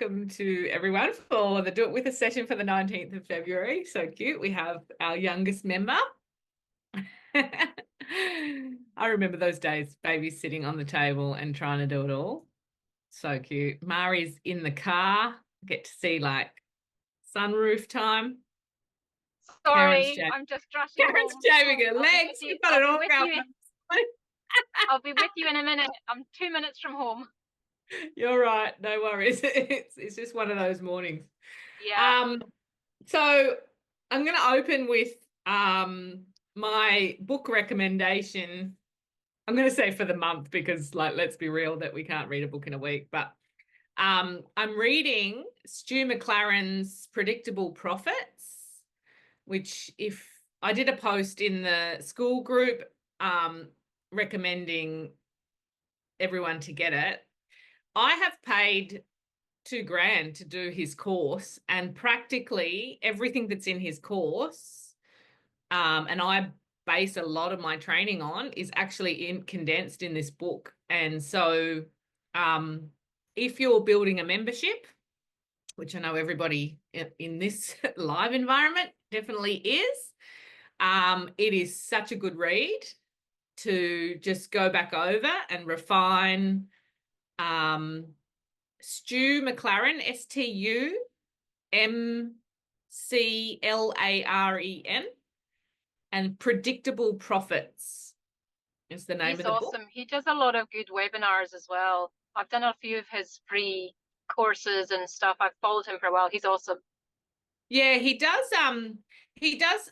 welcome to everyone for the Do It With Us session for the 19th of February. So cute. We have our youngest member. I remember those days, babies sitting on the table and trying to do it all. So cute. Mari's in the car. Get to see like sunroof time. Karen's Sorry, shaving, I'm just rushing Karen's home. shaving her I'll be legs. with you. We've got I'll it be all with going. you. I'll be with you in a minute. I'm 2 minutes from home. You're right. No worries. It's just one of those mornings. Yeah. Um, so I'm going to open with my book recommendation. I'm going to say for the month because, like, let's be real that we can't read a book in a week. But I'm reading Stu McLaren's Predictable Profits, which if I did a post in the school group recommending everyone to get it. I have paid $2,000 to do his course, and practically everything that's in his course, and I base a lot of my training on, is actually condensed in this book. And so if you're building a membership, which I know everybody in this live environment definitely is, it is such a good read to just go back over and refine. Stu McLaren, STUMCLAREN, and Predictable Profits is the name He's of the book. awesome. He does a lot of good webinars as well. I've done a few of his free courses and stuff. I've followed him for a while. He's awesome. Yeah, he does.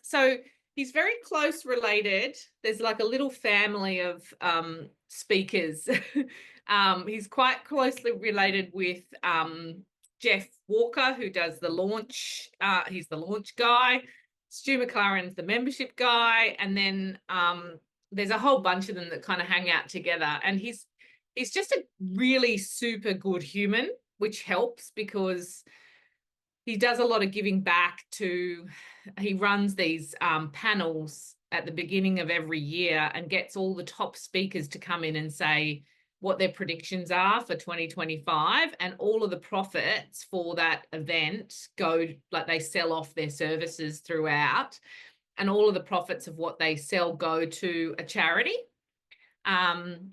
So he's very close related. There's like a little family of speakers. He's quite closely related with Jeff Walker, who does the launch. He's the launch guy. Stu McLaren's the membership guy, and then there's a whole bunch of them that kind of hang out together. And he's just a really super good human, which helps because he does a lot of giving back to. He runs these panels at the beginning of every year and gets all the top speakers to come in and say what their predictions are for 2025, and all of the profits for that event go, like, they sell off their services throughout, and all of the profits of what they sell go to a charity. And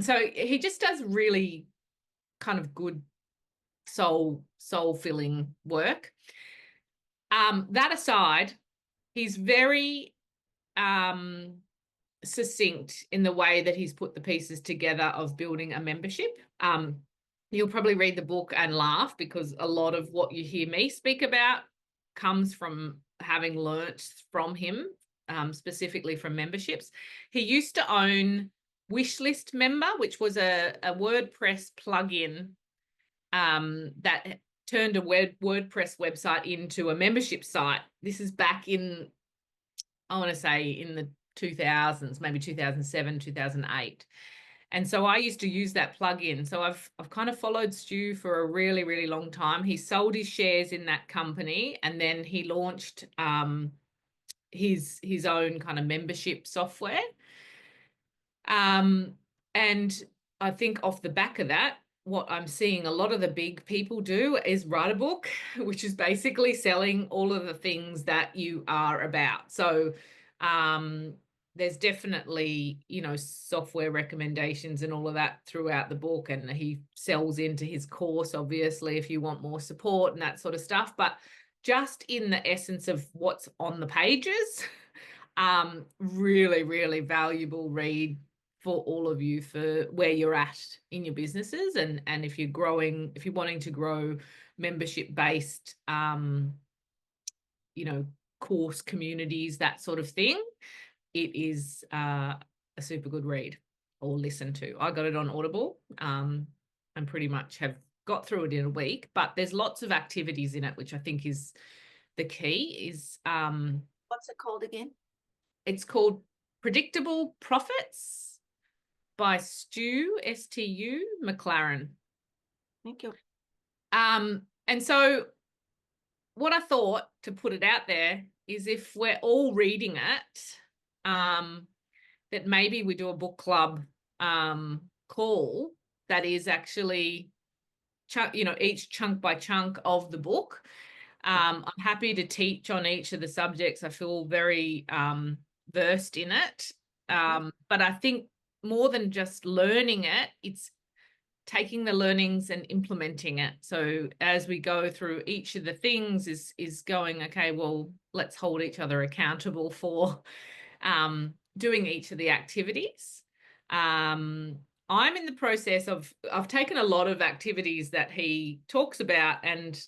so he just does really kind of good soul filling work. That aside, he's very succinct in the way that he's put the pieces together of building a membership. You'll probably read the book and laugh because a lot of what you hear me speak about comes from having learnt from him, specifically from memberships. He used to own Wishlist Member, which was a WordPress plugin that turned a WordPress website into a membership site. This is back in, I want to say, in the 2000s, maybe 2007, 2008. And so I used to use that plugin. So I've kind of followed Stu for a really, really long time. He sold his shares in that company, and then he launched his own kind of membership software. And I think off the back of that, what I'm seeing a lot of the big people do is write a book, which is basically selling all of the things that you are about. So there's definitely, software recommendations and all of that throughout the book. And he sells into his course, obviously, if you want more support and that sort of stuff. But just in the essence of what's on the pages, really, really valuable read for all of you for where you're at in your businesses, and if you're wanting to grow membership based course communities, that sort of thing. It is a super good read or listen to. I got it on Audible and pretty much have got through it in a week, but there's lots of activities in it, which I think is the key. Is what's it called again? It's called Predictable Profits by Stu, STU McLaren. Thank you. And so what I thought to put it out there is, if we're all reading it, that maybe we do a book club call that is actually chunk, each chunk by chunk of the book. I'm happy to teach on each of the subjects. I feel very versed in it. But I think more than just learning it, it's taking the learnings and implementing it. So as we go through each of the things is going, okay, well, let's hold each other accountable for doing each of the activities. I'm in the process of, I've taken a lot of activities that he talks about and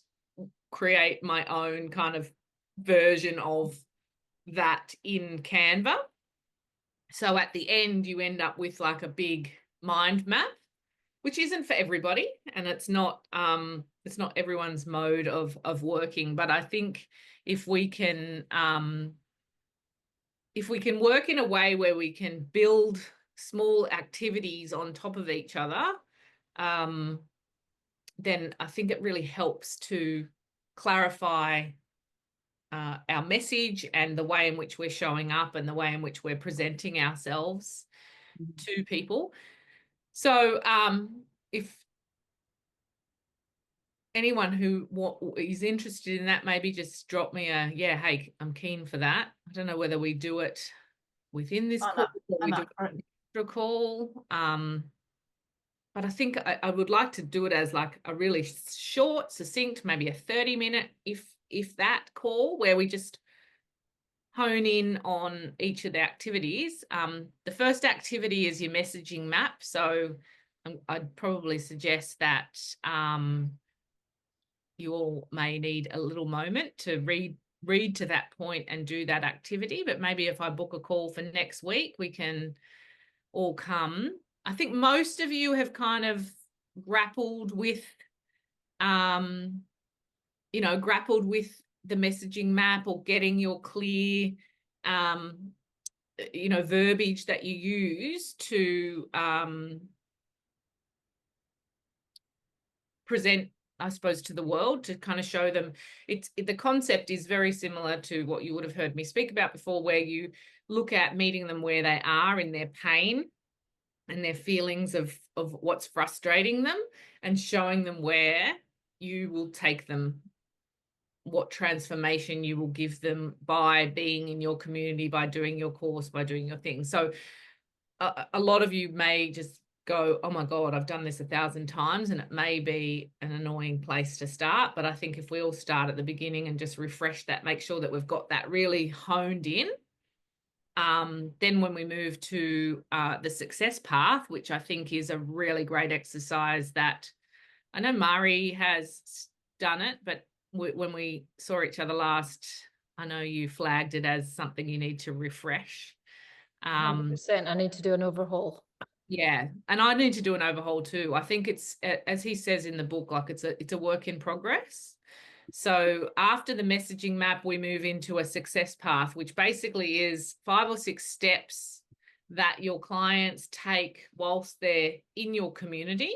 create my own kind of version of that in Canva. So at the end, you end up with like a big mind map, which isn't for everybody, and it's not everyone's mode of working. But I think if we can work in a way where we can build small activities on top of each other, then I think it really helps to clarify our message and the way in which we're showing up and the way in which we're presenting ourselves to people. So if anyone who is interested in that, maybe just drop me a, yeah, hey, I'm keen for that. I don't know whether we do it within this call or we do an extra call. But I think I would like to do it as like a really short, succinct, maybe a 30-minute, if that call, where we just hone in on each of the activities. The first activity is your messaging map. So I'd probably suggest that you all may need a little moment to read to that point and do that activity. But maybe if I book a call for next week, we can all come. I think most of you have kind of grappled with the messaging map, or getting your clear verbiage that you use to present, I suppose, to the world, to kind of show them. The concept is very similar to what you would have heard me speak about before, where you look at meeting them where they are in their pain and their feelings of what's frustrating them, and showing them where you will take them, what transformation you will give them by being in your community, by doing your course, by doing your thing. So a lot of you may just go, oh my God, I've done this 1,000 times, and it may be an annoying place to start. But I think if we all start at the beginning and just refresh that, make sure that we've got that really honed in, then when we move to the success path, which I think is a really great exercise that I know Mari has done it, but when we saw each other last, I know you flagged it as something you need to refresh. 100%. I need to do an overhaul. Yeah, and I need to do an overhaul too. I think it's, as he says in the book, like it's a work in progress. So after the messaging map, we move into a success path, which basically is 5 or 6 steps that your clients take whilst they're in your community.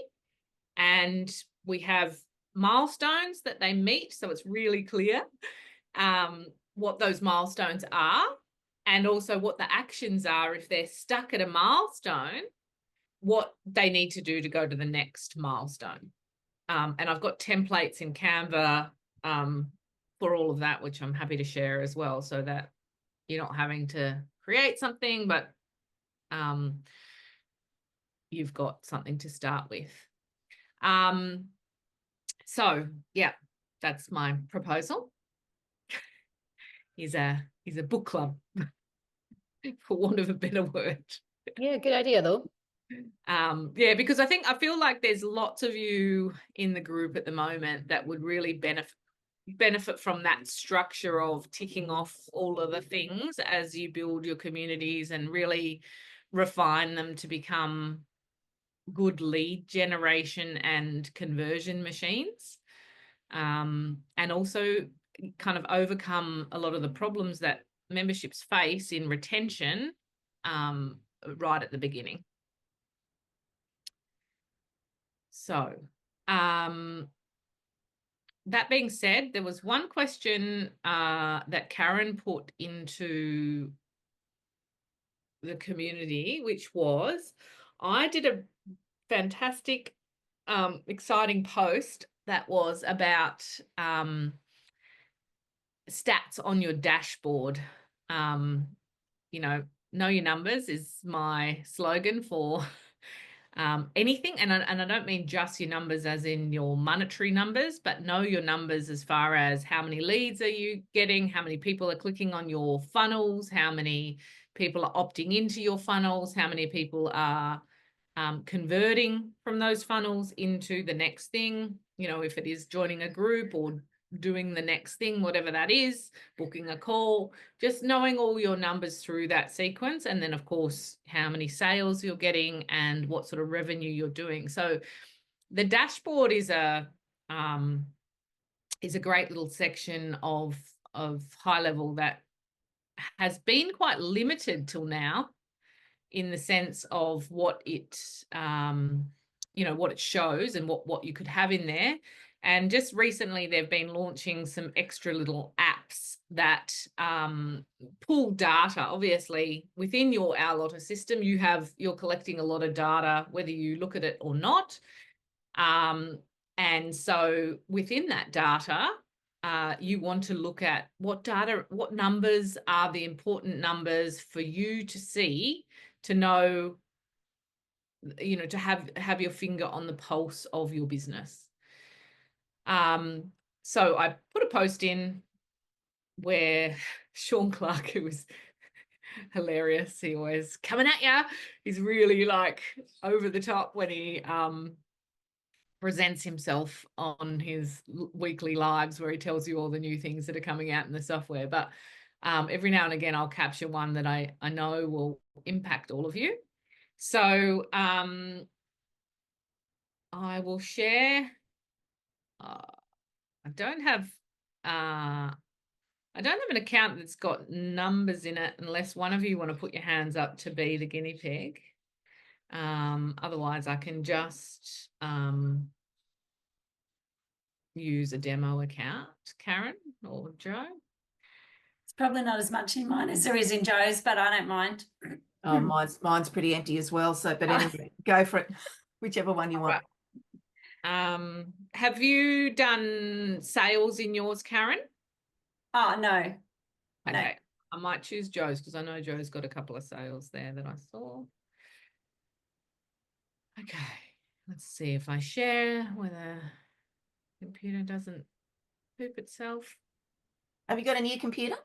And we have milestones that they meet, so it's really clear what those milestones are, and also what the actions are if they're stuck at a milestone, what they need to do to go to the next milestone. And I've got templates in Canva for all of that, which I'm happy to share as well, so that you're not having to create something, but you've got something to start with. So yeah, that's my proposal. Is a book club, for want of a better word. Yeah, good idea though. Yeah, because I feel like there's lots of you in the group at the moment that would really benefit from that structure of ticking off all of the things as you build your communities and really refine them to become good lead generation and conversion machines, and also kind of overcome a lot of the problems that memberships face in retention right at the beginning. So that being said, there was one question that Karen put into the community, which was, I did a fantastic exciting post that was about stats on your dashboard. You know your numbers is my slogan for anything. And I don't mean just your numbers as in your monetary numbers, but know your numbers as far as how many leads are you getting, how many people are clicking on your funnels, how many people are opting into your funnels, how many people are converting from those funnels into the next thing, if it is joining a group or doing the next thing, whatever that is, booking a call, just knowing all your numbers through that sequence. And then of course, how many sales you're getting and what sort of revenue you're doing. So the dashboard is a great little section of high level that has been quite limited till now in the sense of what it what it shows and what you could have in there. And just recently they've been launching some extra little apps that pull data. Obviously within your Our Lotto system you're collecting a lot of data whether you look at it or not, and so within that data you want to look at what numbers are the important numbers for you to see, to know, to have your finger on the pulse of your business. So I put a post in where Sean Clark, who was hilarious, he always coming at you. He's really like over the top when he presents himself on his weekly lives where he tells you all the new things that are coming out in the software. But every now and again, I'll capture one that I know will impact all of you. So I will share. I don't have an account that's got numbers in it unless one of you want to put your hands up to be the guinea pig. Otherwise I can just use a demo account. Karen or Joe? It's probably not as much in mine as there is in Joe's, but I don't mind. Oh, mine's pretty empty as well. So, but anyway, go for it. Whichever one you want. Have you done sales in yours, Karen? Oh, no. Okay. No. I might choose Joe's because I know Joe's got a couple of sales there that I saw. Okay. Let's see if I share whether the computer doesn't poop itself. Have you got a new computer?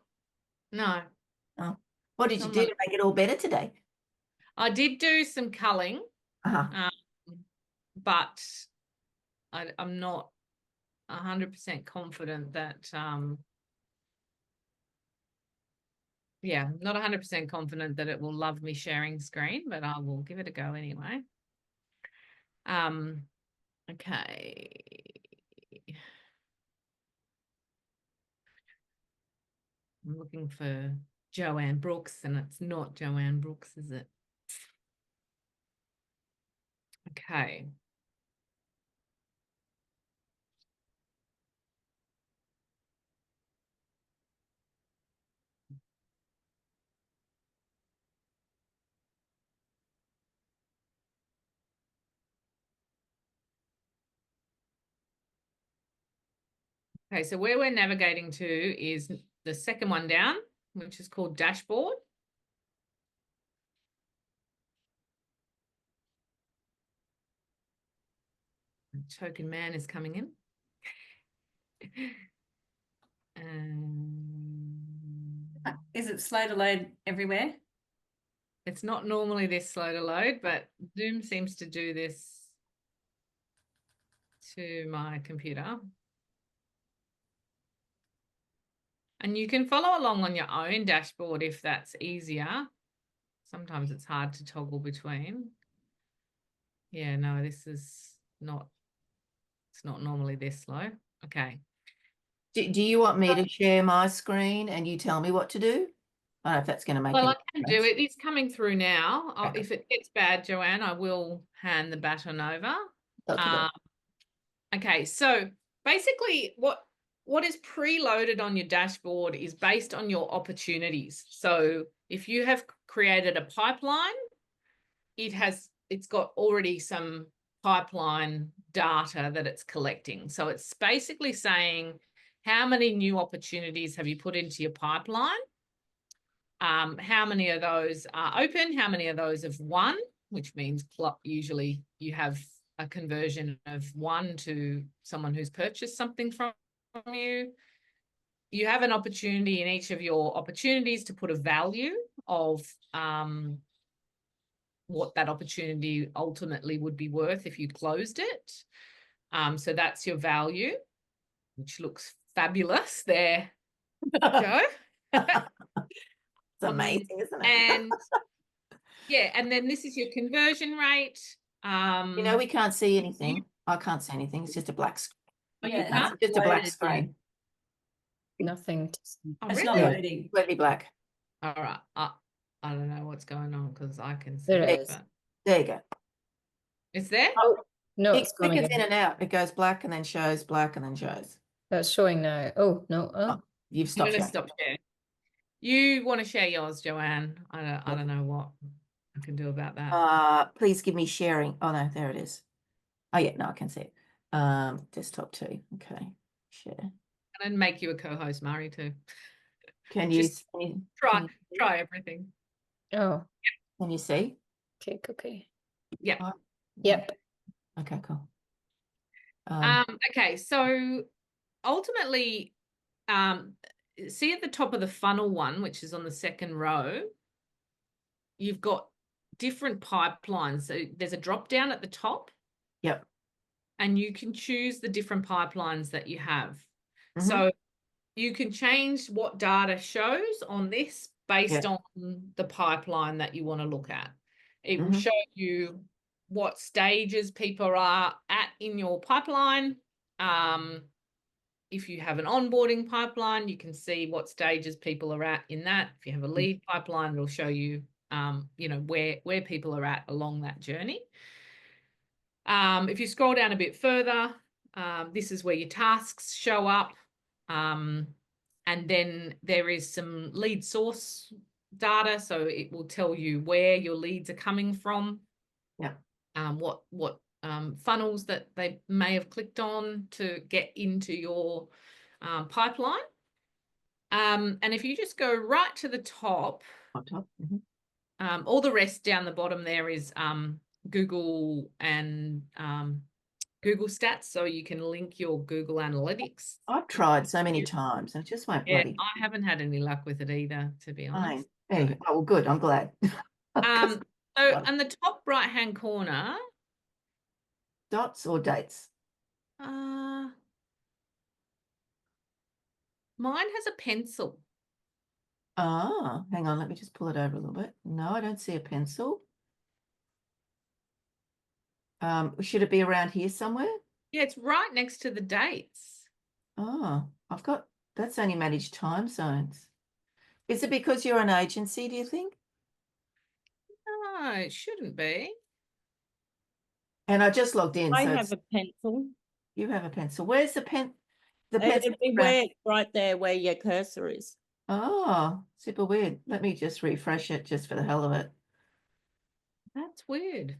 No. Oh, what did you do to make it all better today? I did do some culling, but I'm not 100% confident that, not 100% confident that it will love me sharing screen, but I will give it a go anyway. Okay. I'm looking for Joanne Brooks and it's not Joanne Brooks, is it? Okay. Okay, so where we're navigating to is the second one down, which is called dashboard. Token man is coming in. Is it slow to load everywhere? It's not normally this slow to load, but Zoom seems to do this to my computer. And you can follow along on your own dashboard if that's easier. Sometimes it's hard to toggle between. Yeah, no, this is not, it's not normally this slow. Okay. Do you want me to share my screen and you tell me what to do? I don't know if that's going to make Well, any I can difference. do it. It's coming through now. Okay. If it gets bad, Joanne, I will hand the baton over. Okay, so basically what is preloaded on your dashboard is based on your opportunities. So if you have created a pipeline, it's got already some pipeline data that it's collecting. So it's basically saying, how many new opportunities have you put into your pipeline? How many of those are open? How many of those have won? Which means usually you have a conversion of 1 to someone who's purchased something from you. You have an opportunity in each of your opportunities to put a value of what that opportunity ultimately would be worth if you closed it. So that's your value, which looks fabulous there, Joe. It's amazing, isn't it? And yeah, and then this is your conversion rate. You know, we can't see anything. I can't see anything. It's just a black screen. Oh, you Yeah, can't? It's just a black loaded. screen. Nothing to see. Oh, It's really? not Yeah. loading. Completely black. All right. I don't know what's going on because I can see There it, is. but There you go. it's there. Oh, no, It it's gone flickers again. in and out. It goes black and then shows, black and then shows. That's showing now. Oh, no. Oh, You've I'm stopped going to sharing. stop sharing. You want to share yours, Joanne? I don't know what I can do about that. Please give me sharing. Oh no, there it is. Oh yeah, no, I can see it. Desktop 2. Okay. Share. And make you a co-host, Mari, too. Can you Just see? Try everything. oh, Can you see? okay. Yeah. Oh, Yep. Okay, cool. Okay, so ultimately, see at the top of the funnel one, which is on the second row, you've got different pipelines. So there's a drop down at the top. Yep. And you can choose the different pipelines that you have. Mhm. So you can change what data shows on this based Yeah. on the pipeline that you want to look at. It will Mhm. show you what stages people are at in your pipeline. If you have an onboarding pipeline, you can see what stages people are at in that. If you have a lead pipeline, it'll show you, where people are at along that journey. If you scroll down a bit further, this is where your tasks show up. And then there is some lead source data. So it will tell you where your leads are coming from. Yeah. What funnels that they may have clicked on to get into your pipeline. And if you just go right to the top, On top. Mhm. all the rest down the bottom there is Google and Google Stats, so you can link your Google Analytics. I've tried so many times and it just won't Yeah, bloody I haven't had any luck with it either, to be fine. honest. Anyway, oh, well, good. I'm glad. So on the top right-hand corner, Dots or dates? mine has a pencil. Ah, hang on. Let me just pull it over a little bit. No, I don't see a pencil. Should it be around here somewhere? Yeah, it's right next to the dates. Oh, that's only managed time zones. Is it because you're an agency, do you think? No, it shouldn't be. And I just logged in, I so have a pencil. you have a pencil. Where's the pen? The pencil. Everywhere, right there where your cursor is. Oh, super weird. Let me just refresh it just for the hell of it. That's weird.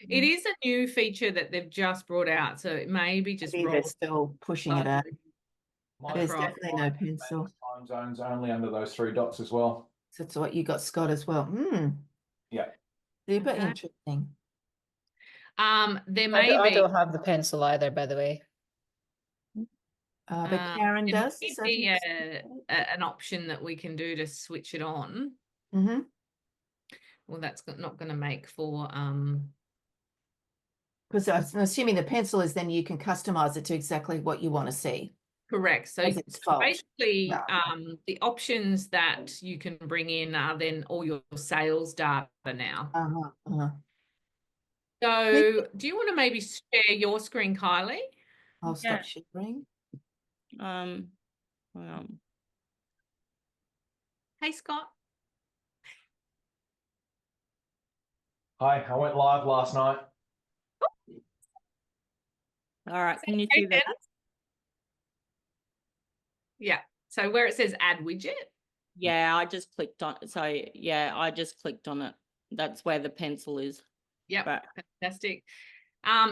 It is a new feature that they've just brought out, so it may be just Maybe they're still pushing it out. There's Right. definitely no pencil. Time zones only under those 3 dots as well. So it's what you got, Scott, as well. Yeah. Super Okay. interesting. There may I be don't have the pencil either, by the way. But Karen there does. may so be it's- an option that we can do to switch it on. Mhm. Well, that's not going to make for Because I'm assuming the pencil is then you can customize it to exactly what you want to see. correct. So As its fault. basically, Yeah. the options that you can bring in are then all your sales data now. So do you want to maybe share your screen, Kylie? I'll stop sharing. Hey, Scott. Hi, I went live last night. All right, can you see that? Yeah. So where it says add widget. Yeah, I just clicked on it. So yeah, I just clicked on it. That's where the pencil is. Yep. Right. Fantastic.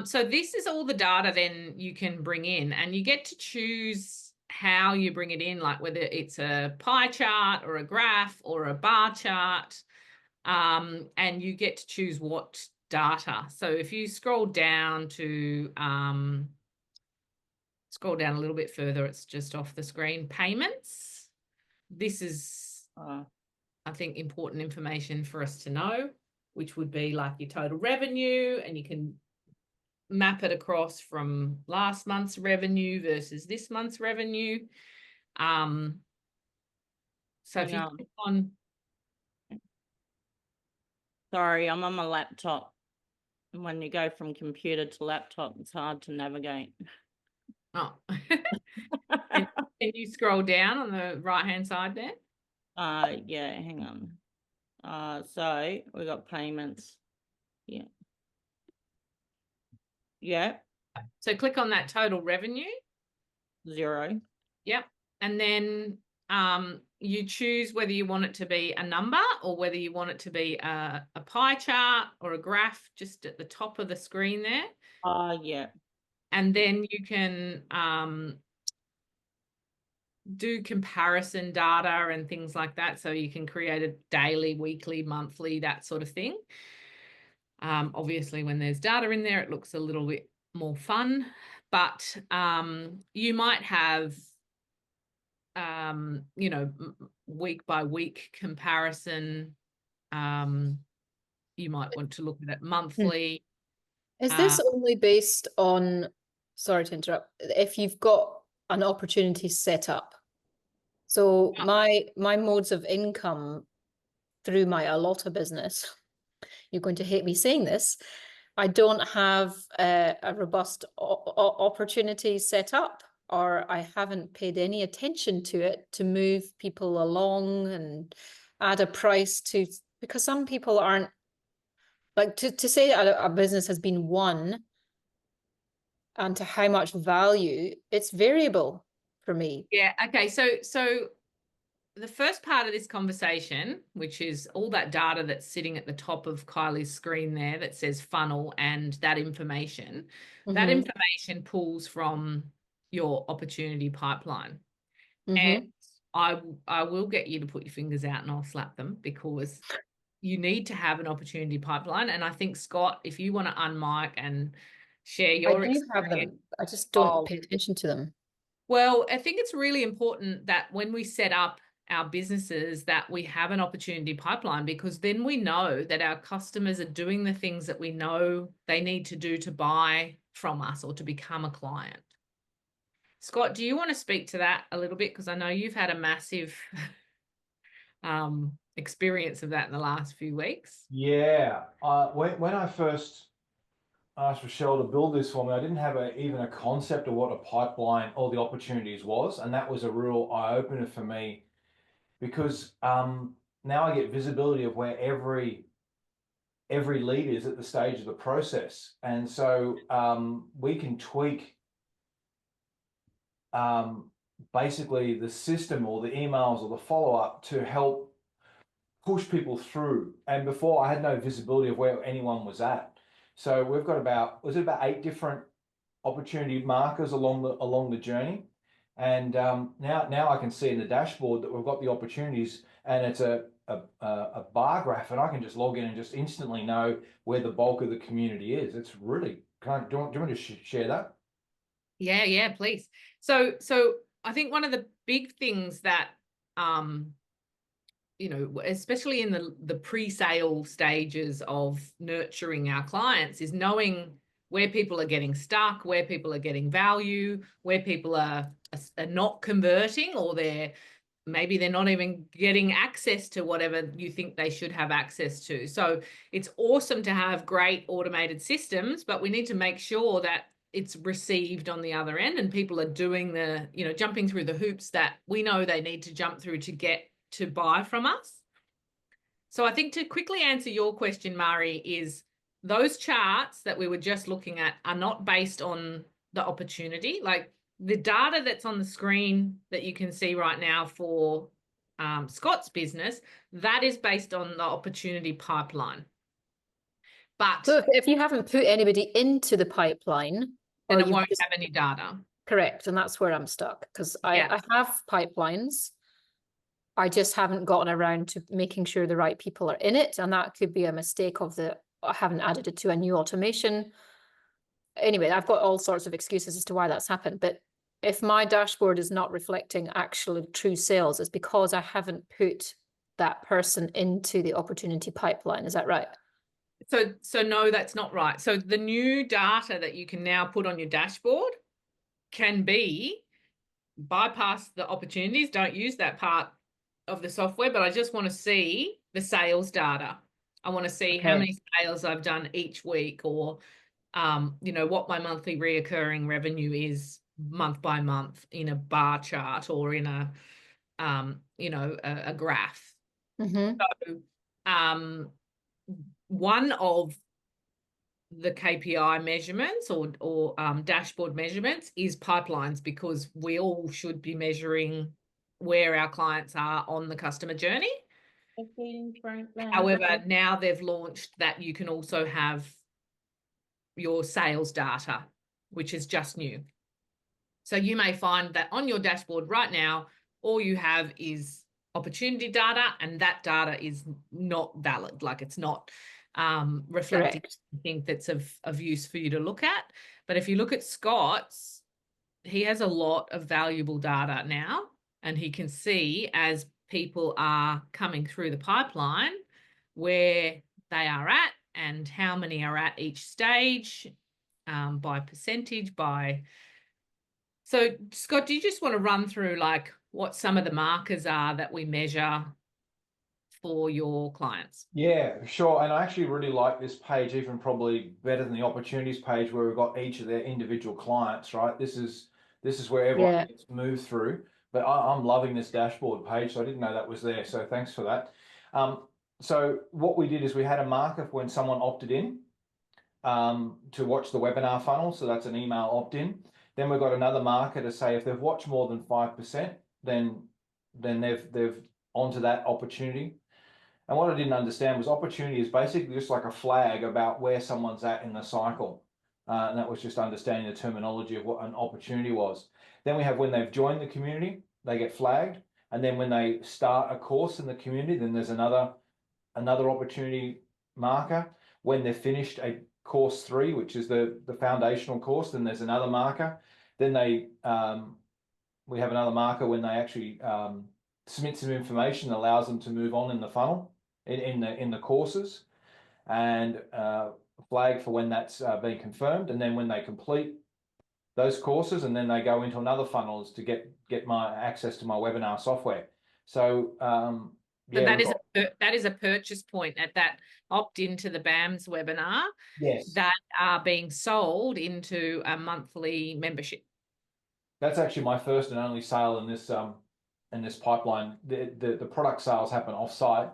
So this is all the data then you can bring in, and you get to choose how you bring it in, like whether it's a pie chart or a graph or a bar chart, and you get to choose what data. So if you scroll down a little bit further, it's just off the screen, payments. This is, I think, important information for us to know, which would be like your total revenue, and you can map it across from last month's revenue versus this month's revenue. So if you click on, Sorry, I'm on my laptop. And when you go from computer to laptop, it's hard to navigate. oh, can you scroll down on the right-hand side there? Yeah, hang on. So we got payments. Yeah. Yeah, So click on that total revenue. 0. Yep. And then you choose whether you want it to be a number or whether you want it to be a pie chart or a graph just at the top of the screen there. Yeah. And then you can do comparison data and things like that. So you can create a daily, weekly, monthly, that sort of thing. Obviously, when there's data in there, it looks a little bit more fun, but you might have, week by week comparison. You might want to look at it monthly. Is this only based on, sorry to interrupt, if you've got an opportunity set up? So my modes of income through my Alotta business, you're going to hate me saying this, I don't have a robust opportunity set up, or I haven't paid any attention to it to move people along and add a price to, because some people aren't, like to say a business has been won and to how much value, it's variable for me. Yeah. Okay. So the first part of this conversation, which is all that data that's sitting at the top of Kylie's screen there that says funnel and that information, that information pulls from your opportunity pipeline. And I will get you to put your fingers out and I'll slap them, because you need to have an opportunity pipeline. And I think, Scott, if you want to unmic and share your I do have them. I just don't pay attention to them. Well, I think it's really important that when we set up our businesses that we have an opportunity pipeline, because then we know that our customers are doing the things that we know they need to do to buy from us or to become a client. Scott, do you want to speak to that a little bit? Because I know you've had a massive experience of that in the last few weeks. Yeah. When I first asked Rochelle to build this for me, I didn't have even a concept of what a pipeline or the opportunities was. And that was a real eye-opener for me, because now I get visibility of where every lead is at the stage of the process. And so we can tweak basically the system or the emails or the follow-up to help push people through. And before, I had no visibility of where anyone was at. So we've got about 8 different opportunity markers along the journey. And now I can see in the dashboard that we've got the opportunities, and it's a bar graph, and I can just log in and just instantly know where the bulk of the community is. It's really kind of, do you want to share that? Yeah, please. So I think one of the big things that especially in the pre-sale stages of nurturing our clients, is knowing where people are getting stuck, where people are getting value, where people are not converting, or maybe they're not even getting access to whatever you think they should have access to. So it's awesome to have great automated systems, but we need to make sure that it's received on the other end and people are doing jumping through the hoops that we know they need to jump through to get to buy from us. So I think to quickly answer your question, Mari, is those charts that we were just looking at are not based on the opportunity. Like the data that's on the screen that you can see right now for Scott's business, that is based on the opportunity pipeline. But So if you haven't put anybody into the pipeline, then or it you've won't just- have any data. correct, and that's where I'm stuck, because Yeah. I have pipelines. I just haven't gotten around to making sure the right people are in it, and that could be a mistake of I haven't added it to a new automation. Anyway, I've got all sorts of excuses as to why that's happened, but if my dashboard is not reflecting actual true sales, it's because I haven't put that person into the opportunity pipeline. Is that right? So no, that's not right. So the new data that you can now put on your dashboard can be bypass the opportunities. Don't use that part of the software, but I just want to see the sales data. I want to see how Okay. many sales I've done each week, or what my monthly reoccurring revenue is month by month in a bar chart or in a a graph. Mm-hmm. So one of the KPI measurements or dashboard measurements is pipelines, because we all should be measuring where our clients are on the customer journey. However, now they've launched that you can also have your sales data, which is just new. So you may find that on your dashboard right now, all you have is opportunity data, and that data is not valid. Like, it's not reflecting Correct. anything that's of use for you to look at. But if you look at Scott's, he has a lot of valuable data now, and he can see as people are coming through the pipeline where they are at and how many are at each stage, by percentage, by... So Scott, do you just want to run through like what some of the markers are that we measure for your clients? Yeah, sure. And I actually really like this page, even probably better than the opportunities page, where we've got each of their individual clients, right? This is where everyone Yeah. gets moved through. But I'm loving this dashboard page, so I didn't know that was there. So thanks for that. So what we did is we had a marker for when someone opted in to watch the webinar funnel. So that's an email opt-in. Then we've got another marker to say if they've watched more than 5%, then they've onto that opportunity. And what I didn't understand was opportunity is basically just like a flag about where someone's at in the cycle. And that was just understanding the terminology of what an opportunity was. Then we have when they've joined the community, they get flagged. And then when they start a course in the community, then there's another opportunity marker. When they've finished a course 3, which is the foundational course, then there's another marker. Then we have another marker when they actually submit some information that allows them to move on in the funnel in the courses, and flag for when that's been confirmed. And then when they complete those courses, and then they go into another funnels to get my access to my webinar software. So So that is a purchase point at that opt into the BAMS webinar. Yes, That are being sold into a monthly membership. that's actually my first and only sale in this pipeline. The product sales happen offsite,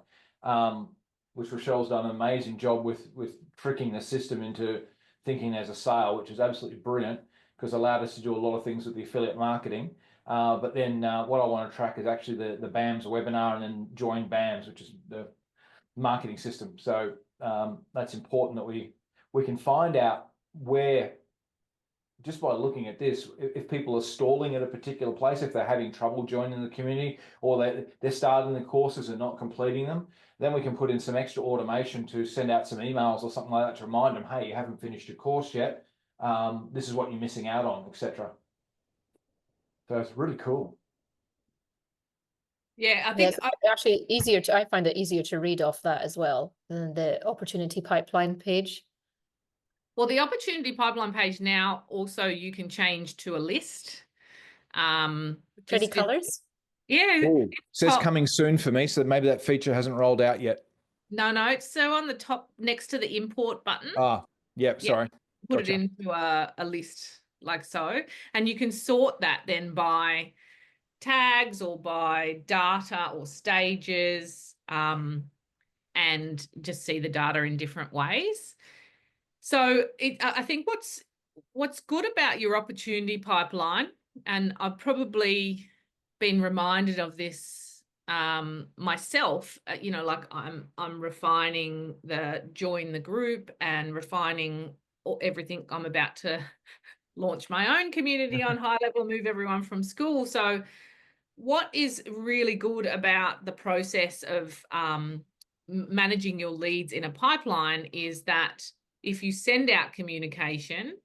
which Rochelle's done an amazing job with tricking the system into thinking there's a sale, which is absolutely brilliant, because it allowed us to do a lot of things with the affiliate marketing. But then what I want to track is actually the BAMS webinar, and then join BAMS, which is the marketing system. So that's important that we can find out where, just by looking at this, if people are stalling at a particular place, if they're having trouble joining the community, or they're starting the courses and not completing them, then we can put in some extra automation to send out some emails or something like that to remind them, hey, you haven't finished your course yet. This is what you're missing out on, etc. So it's really cool. Yeah, I Yeah, think it's actually easier I find it easier to read off that as well than the opportunity pipeline page. well, the opportunity pipeline page now also you can change to a list. Pretty Just colors. yeah. Ooh, says top. coming soon for me, so maybe that feature hasn't rolled out yet. No, it's so on the top next to the import button. Ah, yep, Yeah. sorry. Put Gotcha. it into a list like so, and you can sort that then by tags or by data or stages, and just see the data in different ways. So I think what's good about your opportunity pipeline, and I've probably been reminded of this myself, you know, like I'm refining the join the group and refining everything. I'm about to launch my own community on High Level, move everyone from school. So what is really good about the process of managing your leads in a pipeline is that if you send out communication,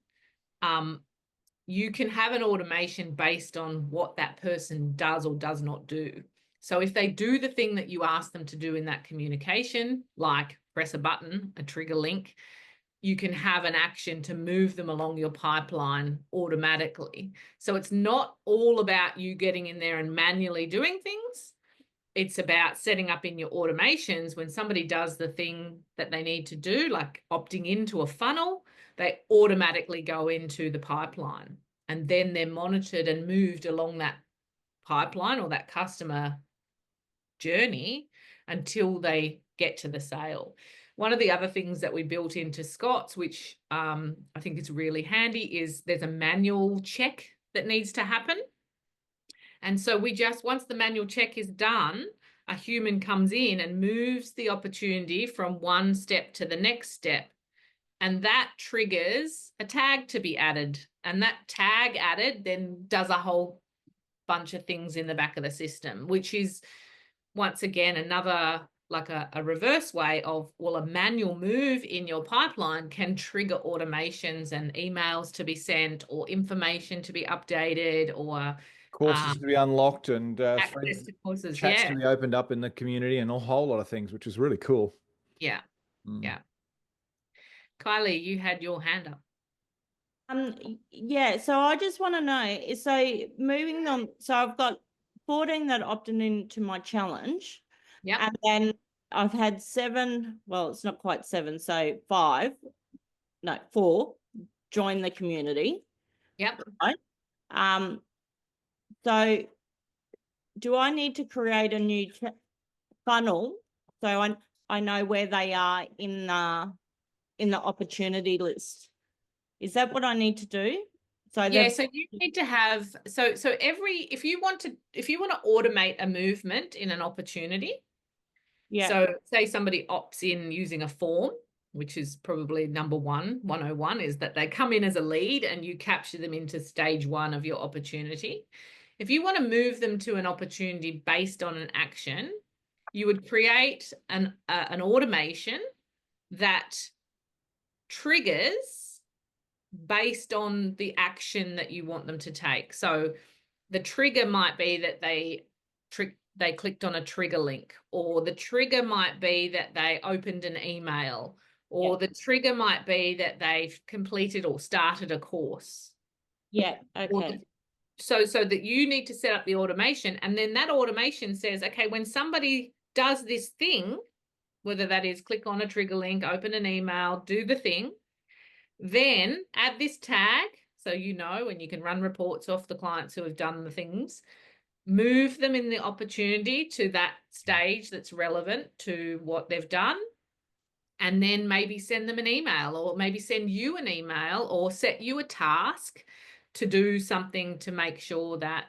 you can have an automation based on what that person does or does not do. So if they do the thing that you ask them to do in that communication, like press a button, a trigger link, you can have an action to move them along your pipeline automatically. So it's not all about you getting in there and manually doing things. It's about setting up in your automations when somebody does the thing that they need to do, like opting into a funnel, they automatically go into the pipeline, and then they're monitored and moved along that pipeline or that customer journey until they get to the sale. One of the other things that we built into Scott's, which I think is really handy, is there's a manual check that needs to happen. And so we just, once the manual check is done, a human comes in and moves the opportunity from one step to the next step. And that triggers a tag to be added. And that tag added then does a whole bunch of things in the back of the system, which is, once again, another like a reverse way of, well, a manual move in your pipeline can trigger automations and emails to be sent or information to be updated or courses to be unlocked and access to courses. chats Yeah. to be opened up in the community and a whole lot of things, which is really cool. Yeah. Mm. Yeah. Kylie, you had your hand up. Yeah, so I just want to know, so moving on, so I've got 14 that opted into my challenge. Yep. And then I've had 7, well, it's not quite 7, so 4 join the community. Yep. Right. So do I need to create a new funnel so I know where they are in the opportunity list? Is that what I need to do? So yeah, so you need to have if you want to automate a movement in an opportunity. Yeah. So say somebody opts in using a form, which is probably number 101, is that they come in as a lead and you capture them into stage 1 of your opportunity. If you want to move them to an opportunity based on an action, you would create an automation that triggers based on the action that you want them to take. So the trigger might be that they clicked on a trigger link, or the trigger might be that they opened an email, or the trigger might be that they've completed or started a course. Yeah, okay. So that you need to set up the automation, and then that automation says, okay, when somebody does this thing, whether that is click on a trigger link, open an email, do the thing, then add this tag, so you know, and you can run reports off the clients who have done the things, move them in the opportunity to that stage that's relevant to what they've done, and then maybe send them an email, or maybe send you an email, or set you a task to do something to make sure that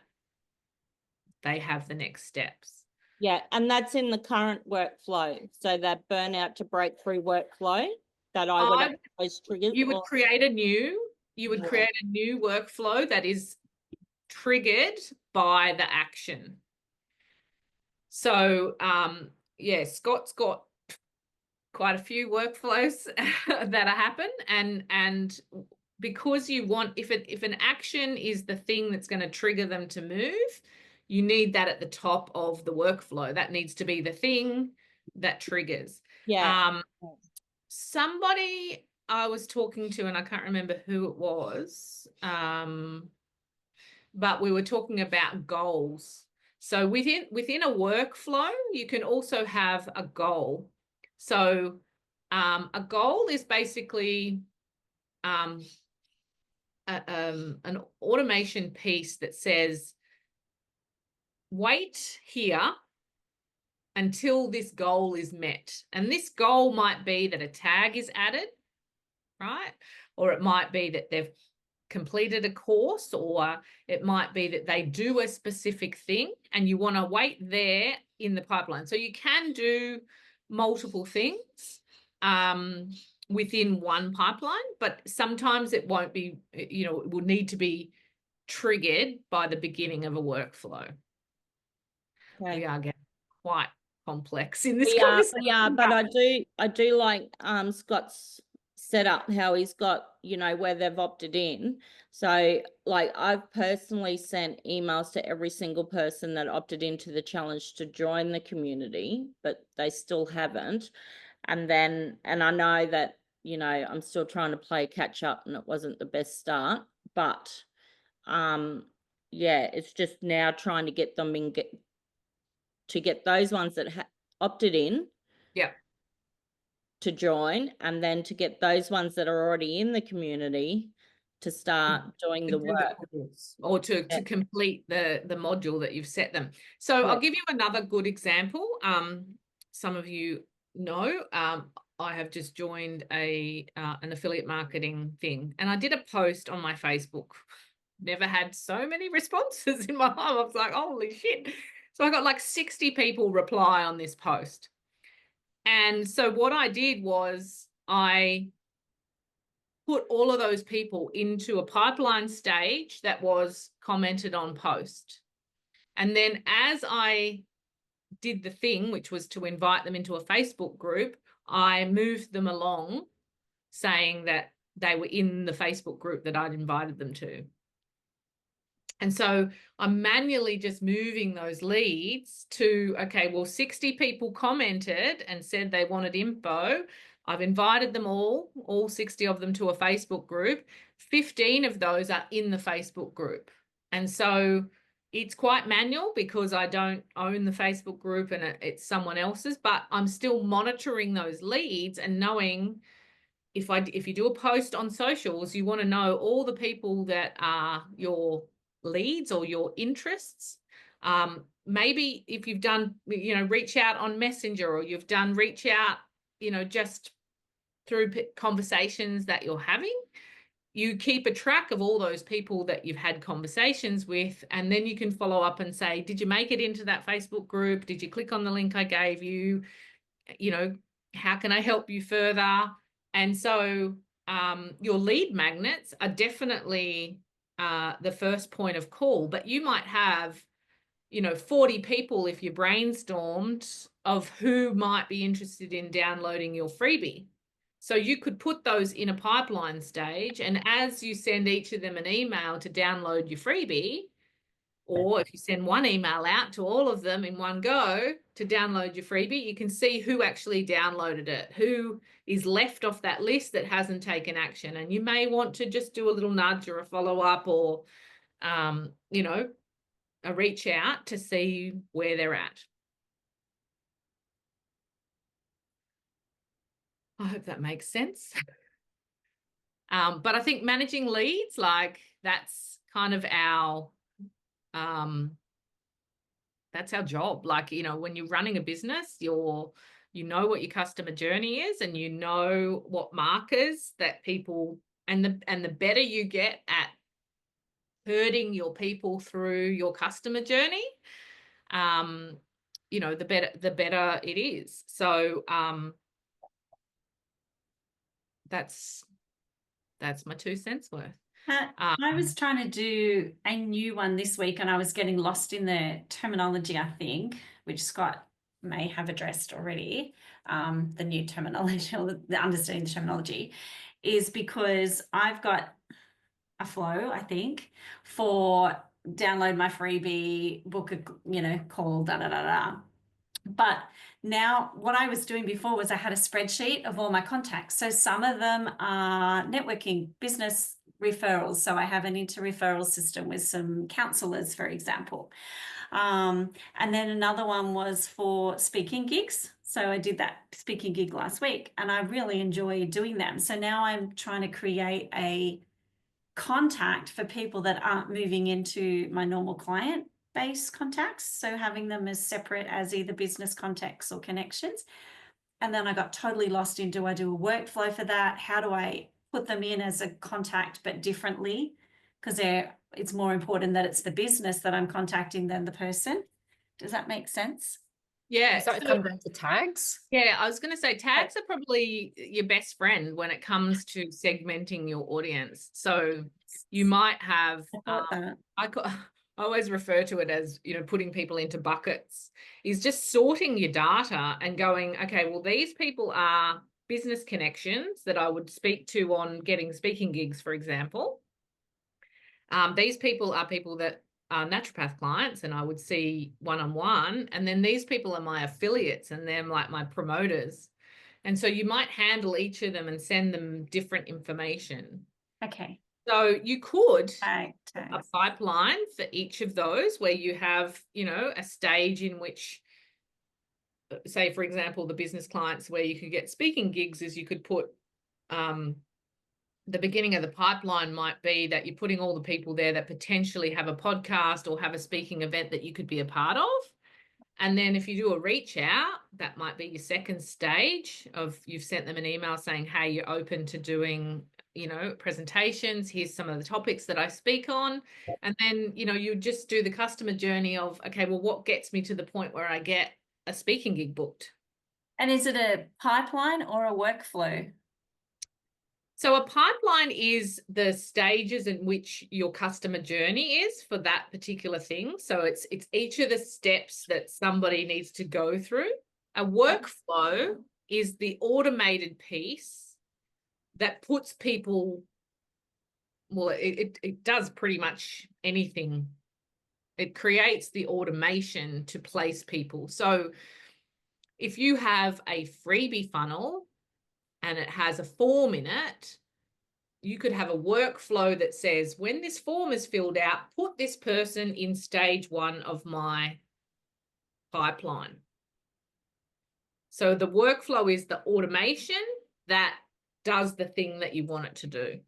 they have the next steps. Yeah, and that's in the current workflow. So that burnout to breakthrough workflow that I would have those triggers. You would create a new workflow that is triggered by the action. So yeah, Scott's got quite a few workflows that happen, and because you want, if an action is the thing that's going to trigger them to move, you need that at the top of the workflow. That needs to be the thing that triggers. Yeah. Somebody I was talking to, and I can't remember who it was, but we were talking about goals. So within a workflow, you can also have a goal. So a goal is basically an automation piece that says, wait here until this goal is met. And this goal might be that a tag is added, right? Or it might be that they've completed a course, or it might be that they do a specific thing and you want to wait there in the pipeline. So you can do multiple things within one pipeline, but sometimes it won't be, it will need to be triggered by the beginning of a workflow. Okay. We are getting quite complex in this We conversation. are, but I do like Scott's set up, how he's got, where they've opted in. So like I've personally sent emails to every single person that opted into the challenge to join the community, but they still haven't. And I know that, I'm still trying to play catch up and it wasn't the best start, but yeah, it's just now trying to get them to get those ones that opted in. Yeah. To join, and then to get those ones that are already in the community to start doing the work, or to complete the module that you've set them. So I'll give you another good example. Some of you know, I have just joined an affiliate marketing thing, and I did a post on my Facebook. Never had so many responses in my life. I was like, holy shit. So I got like 60 people reply on this post. And so what I did was I put all of those people into a pipeline stage that was commented on post. And then as I did the thing, which was to invite them into a Facebook group, I moved them along saying that they were in the Facebook group that I'd invited them to. And so I'm manually just moving those leads to, okay, well, 60 people commented and said they wanted info. I've invited them all 60 of them, to a Facebook group. 15 of those are in the Facebook group. And so it's quite manual because I don't own the Facebook group and it's someone else's, but I'm still monitoring those leads and knowing if you do a post on socials, you want to know all the people that are your leads or your interests. Maybe if you've done, reach out on Messenger, or you've done reach out, just through conversations that you're having, you keep a track of all those people that you've had conversations with, and then you can follow up and say, did you make it into that Facebook group? Did you click on the link I gave you? How can I help you further? And so your lead magnets are definitely the first point of call, but you might have, 40 people if you brainstormed of who might be interested in downloading your freebie. So you could put those in a pipeline stage, and as you send each of them an email to download your freebie, or if you send one email out to all of them in one go to download your freebie, you can see who actually downloaded it, who is left off that list that hasn't taken action. And you may want to just do a little nudge or a follow-up, or, a reach out to see where they're at. I hope that makes sense. But I think managing leads, like that's kind of that's our job. Like, when you're running a business, you know what your customer journey is, and you know what markers that people, and the better you get at herding your people through your customer journey, the better it is. So that's my 2 cents worth. I was trying to do a new one this week, and I was getting lost in the terminology, I think, which Scott may have addressed already. The new terminology, or the understanding the terminology, is because I've got a flow, I think, for download my freebie, book a call, But now what I was doing before was I had a spreadsheet of all my contacts. So some of them are networking, business referrals. So I have an inter-referral system with some counselors, for example. And then another one was for speaking gigs. So I did that speaking gig last week, and I really enjoy doing them. So now I'm trying to create a contact for people that aren't moving into my normal client base contacts. So having them as separate as either business contacts or connections. And then I got totally lost in, do I do a workflow for that? How do I put them in as a contact, but differently, because it's more important that it's the business that I'm contacting than the person. Does that make sense? Yeah. Does that so- come down to tags? Yeah, I was going to say tags are probably your best friend when it comes to segmenting your audience. So you might have, I thought that. I always refer to it as, putting people into buckets, is just sorting your data and going, okay, well, these people are business connections that I would speak to on getting speaking gigs, for example. These people are people that are naturopath clients and I would see one-on-one, and then these people are my affiliates and they're like my promoters. And so you might handle each of them and send them different information. Okay. So you could Tag, a tags. pipeline for each of those where you have, a stage in which, say, for example, the business clients where you could get speaking gigs is you could put the beginning of the pipeline might be that you're putting all the people there that potentially have a podcast or have a speaking event that you could be a part of. And then if you do a reach out, that might be your second stage of you've sent them an email saying, hey, you're open to doing, presentations. Here's some of the topics that I speak on. And then, you just do the customer journey of, okay, well, what gets me to the point where I get a speaking gig booked? And is it a pipeline or a workflow? So a pipeline is the stages in which your customer journey is for that particular thing. So it's each of the steps that somebody needs to go through. A workflow is the automated piece that puts people, well, it does pretty much anything. It creates the automation to place people. So if you have a freebie funnel and it has a form in it, you could have a workflow that says, when this form is filled out, put this person in stage 1 of my pipeline. So the workflow is the automation that does the thing that you want it to do.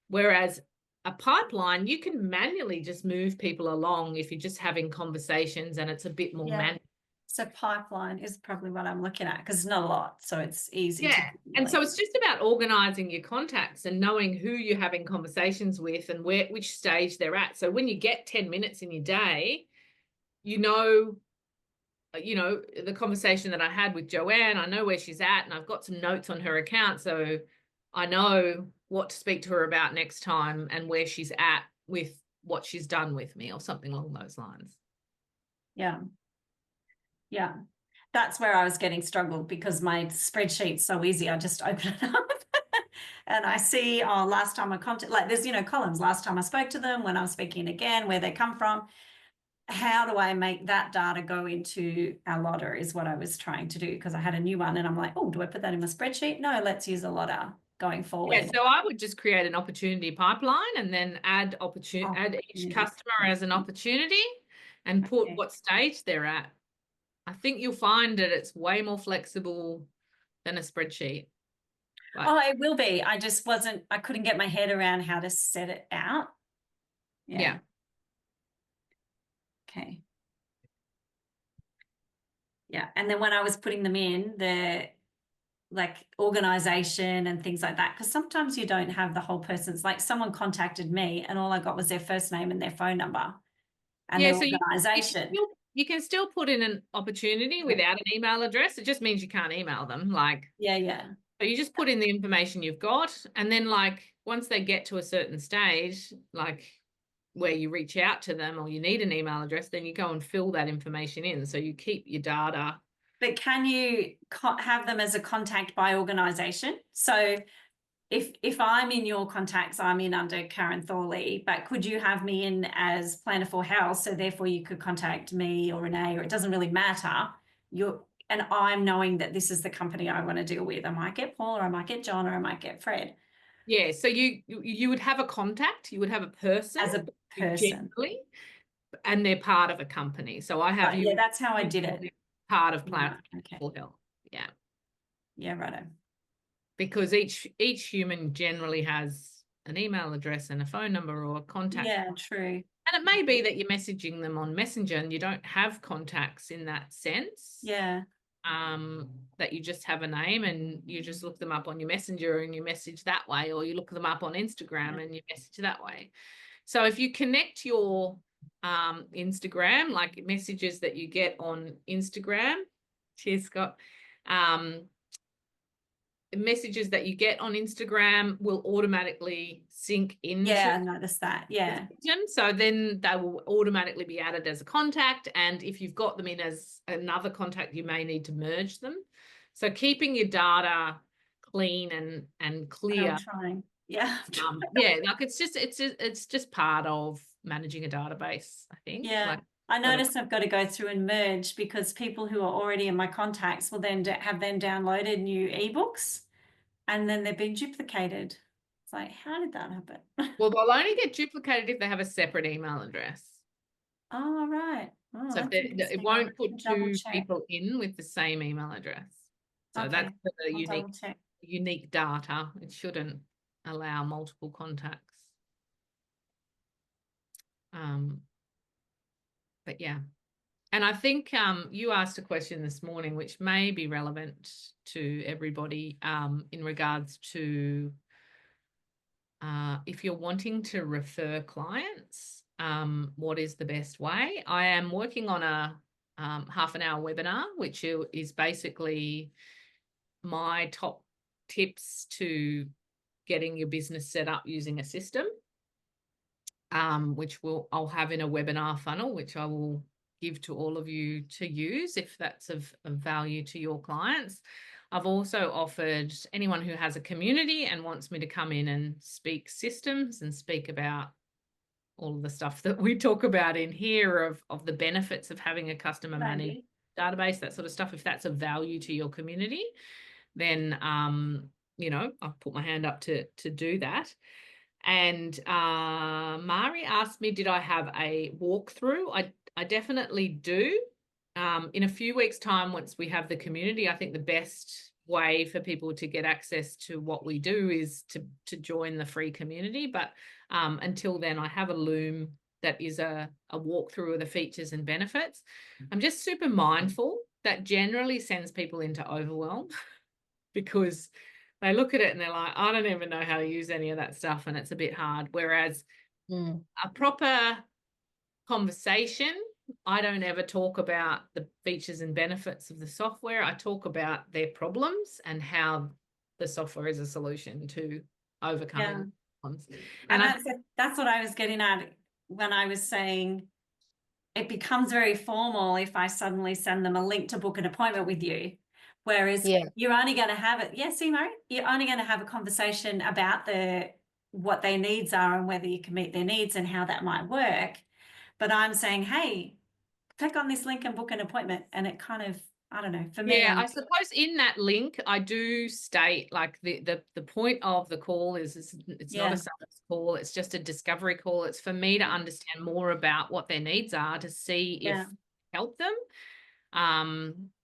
Whereas a pipeline, you can manually just move people along if you're just having conversations and it's a bit more manual. So pipeline is probably what I'm looking at because it's not a lot, so it's easy. Yeah, and so it's just about organising your contacts and knowing who you're having conversations with and which stage they're at. So when you get 10 minutes in your day, the conversation that I had with Joanne, I know where she's at and I've got some notes on her account, so I know what to speak to her about next time and where she's at with what she's done with me or something along those lines. Yeah, that's where I was getting struggled because my spreadsheet's so easy. I just open it up and I see, last time I contacted, like there's, columns, last time I spoke to them, when I'm speaking again, where they come from. How do I make that data go into Alotta is what I was trying to do because I had a new one and I'm like, oh, do I put that in my spreadsheet? No, let's use Alotta going forward. Yeah, so I would just create an opportunity pipeline and then add each customer as an opportunity and put what stage they're at. I think you'll find that it's way more flexible than a spreadsheet. It will be. I couldn't get my head around how to set it out. Yeah. Okay. Yeah. And then when I was putting them in, the like organization and things like that, because sometimes you don't have the whole person's, like someone contacted me and all I got was their first name and their phone number and their organization. You can still put in an opportunity without an email address. It just means you can't email them. So you just put in the information you've got. And then once they get to a certain stage, where you reach out to them or you need an email address, then you go and fill that information in. So you keep your data. But can you have them as a contact by organization? So if I'm in your contacts, I'm in under Karen Thorley, but could you have me in as Planner for Health? So therefore you could contact me or Renee, or it doesn't really matter. And I'm knowing that this is the company I want to deal with. I might get Paul or I might get John or I might get Fred. Yeah. So you would have a contact, you would have a person. As a person. Generally, and they're part of a company. So I have you. Yeah, that's how I did it. Part of Planner for Health. Yeah. Yeah, righto. Because each human generally has an email address and a phone number or a contact. Yeah, true. And it may be that you're messaging them on Messenger and you don't have contacts in that sense. Yeah. that you just have a name and you just look them up on your messenger and you message that way, or you look them up on Instagram and you message that way. So if you connect your Instagram, like messages that you get on Instagram, cheers, Scott, messages that you get on Instagram will automatically sync into Yeah, I noticed that. Yeah. so then they will automatically be added as a contact, and if you've got them in as another contact, you may need to merge them. So keeping your data clean and clear. I'm trying. Yeah. Yeah, like it's just part of managing a database, I think. Yeah. Like, I noticed I've got to go through and merge, because people who are already in my contacts will then have downloaded new ebooks, and then they've been duplicated. It's like, how did that happen? well, they'll only get duplicated if they have a separate email address. Oh, right. Oh, So that's it interesting. won't put Double two check. people in with the same email address. So Okay, that's for the I'll double check. unique data. It shouldn't allow multiple contacts. But yeah. And I think you asked a question this morning, which may be relevant to everybody in regards to if you're wanting to refer clients, what is the best way? I am working on a half-an-hour webinar, which is basically my top tips to getting your business set up using a system, which I'll have in a webinar funnel, which I will give to all of you to use if that's of value to your clients. I've also offered anyone who has a community and wants me to come in and speak systems and speak about all of the stuff that we talk about in here of the benefits of having a customer managed database, that sort of stuff. If that's of value to your community, then, you know, I've put my hand up to do that. And Mari asked me, did I have a walkthrough? I definitely do. In a few weeks' time, once we have the community, I think the best way for people to get access to what we do is to join the free community. But until then, I have a Loom that is a walkthrough of the features and benefits. I'm just super mindful that generally sends people into overwhelm because they look at it and they're like, I don't even know how to use any of that stuff, and it's a bit hard. Whereas a proper conversation, I don't ever talk about the features and benefits of the software. I talk about their problems and how the software is a solution to overcoming problems. And that's what I was getting at when I was saying it becomes very formal if I suddenly send them a link to book an appointment with you. Whereas you're only going to have it. Yeah, see, Mari, you're only going to have a conversation about what their needs are and whether you can meet their needs and how that might work. But I'm saying, hey, click on this link and book an appointment. And it kind of, I don't know, for me. Yeah, I suppose in that link, I do state like the point of the call is it's not a sales call. It's just a discovery call. It's for me to understand more about what their needs are to see if help them.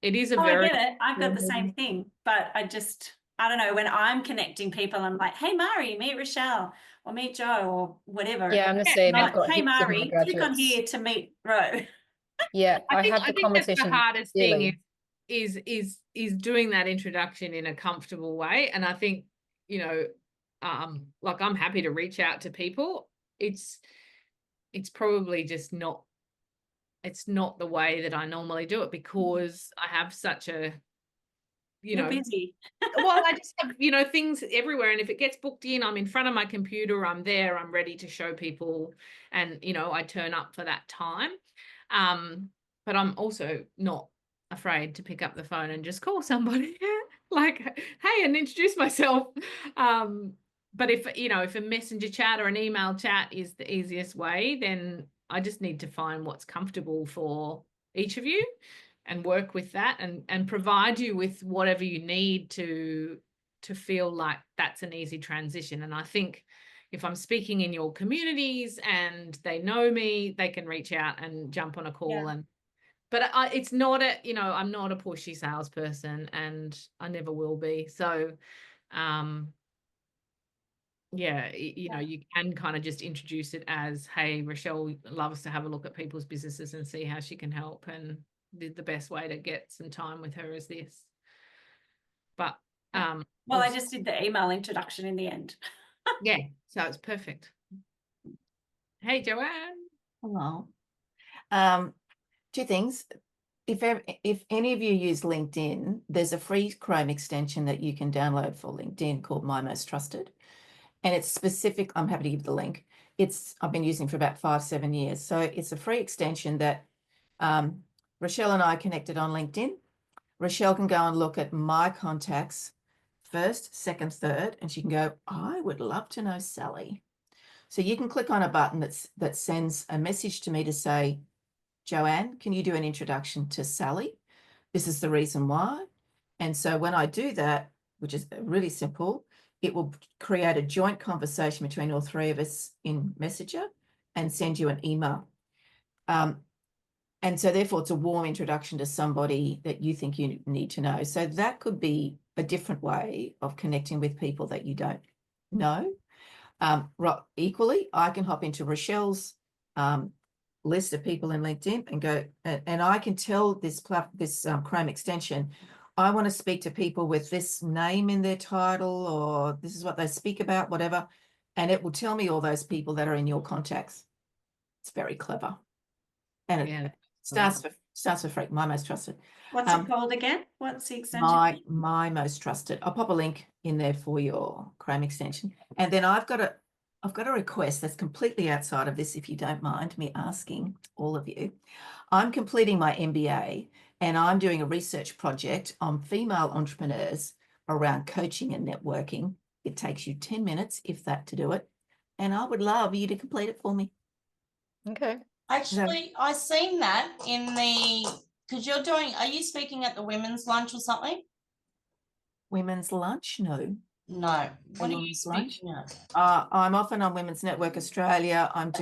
It is a very. I get it. I've got the same thing, but I don't know, when I'm connecting people, I'm like, hey, Mari, meet Rochelle or meet Joe or whatever. Yeah, I'm the same. I've got hey, heaps of my Mari, click on graduates. here to meet Ro. Yeah, I have the think conversation. that's the hardest daily. thing is doing that introduction in a comfortable way. And I think, you know, like I'm happy to reach out to people. It's probably just not. It's not the way that I normally do it because I have such a, You're busy. well, I just have, you know, things everywhere. And if it gets booked in, I'm in front of my computer, I'm there, I'm ready to show people. And, you know, I turn up for that time. But I'm also not afraid to pick up the phone and just call somebody like, hey, and introduce myself. But if, you know, if a messenger chat or an email chat is the easiest way, then I just need to find what's comfortable for each of you and work with that and provide you with whatever you need to feel like that's an easy transition. And I think if I'm speaking in your communities and they know me, they can reach out and jump on a call. But it's not you know, I'm not a pushy salesperson and I never will be. So, you know, you can kind of just introduce it as, hey, Rochelle loves to have a look at people's businesses and see how she can help. And the best way to get some time with her is this. But Well, I just did the email introduction in the end. yeah, so it's perfect. Hey, Joanne. Hello. Two things. If any of you use LinkedIn, there's a free Chrome extension that you can download for LinkedIn called My Most Trusted. And it's specific. I'm happy to give the link. I've been using for about 5-7 years. So it's a free extension that Rochelle and I connected on LinkedIn. Rochelle can go and look at my contacts first, second, third, and she can go, I would love to know Sally. So you can click on a button that sends a message to me to say, Joanne, can you do an introduction to Sally? This is the reason why. And so when I do that, which is really simple, it will create a joint conversation between all three of us in Messenger and send you an email. And so therefore it's a warm introduction to somebody that you think you need to know. So that could be a different way of connecting with people that you don't know. Equally, I can hop into Rochelle's list of people in LinkedIn and go, and I can tell this Chrome extension, I want to speak to people with this name in their title, or this is what they speak about, whatever. And it will tell me all those people that are in your contacts. It's very clever. And it starts for free. My Most Trusted. What's it called again? What's the extension? My Most Trusted. I'll pop a link in there for your Chrome extension. And then I've got a request that's completely outside of this, if you don't mind me asking all of you. I'm completing my MBA and I'm doing a research project on female entrepreneurs around coaching and networking. It takes you 10 minutes, if that, to do it. And I would love you to complete it for me. Okay. Actually, I seen that in because are you speaking at the women's lunch or something? Women's lunch? No. No. What are you Women's lunch? speaking at? I'm often on Women's Network Australia. I'm